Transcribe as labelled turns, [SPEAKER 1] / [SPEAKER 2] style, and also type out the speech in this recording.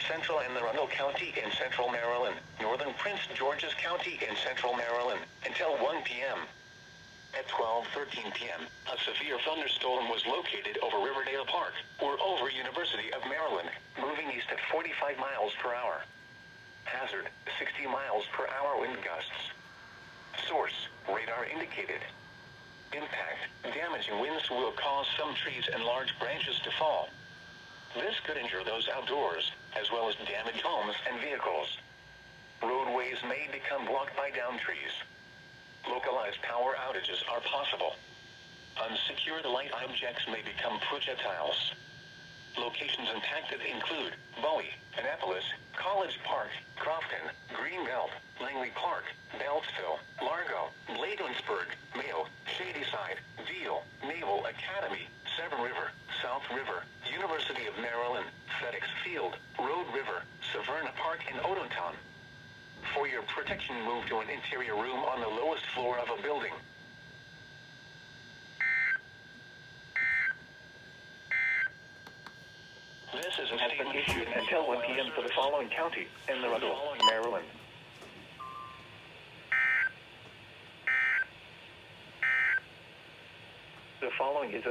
[SPEAKER 1] Central and Arundel County in central Maryland, northern Prince George's County in central Maryland, until 1 p.m. At 12:13 p.m., a severe thunderstorm was located over Riverdale Park, or over University of Maryland, moving east at 45 miles per hour. Hazard, 60 miles per hour wind gusts. Source, radar indicated. Impact, damaging winds will cause some trees and large branches to fall. This could injure those outdoors, as well as damage homes and vehicles. Roadways may become blocked by downed trees. Localized power outages are possible. Unsecured light objects may become projectiles. Locations impacted include Bowie, Annapolis, College Park, Crofton, Greenbelt, Langley Park, Beltsville, Largo, Bladensburg, Mayo, Shadyside, Deal, Naval Academy, Severn River, South River, University of Maryland, FedEx Field, Road River, Severna Park, and Odotown. For your protection, move to an interior room on the lowest floor of a building. This is a statement issued until 1 p.m. for the following county in Arundel, Maryland. The following is a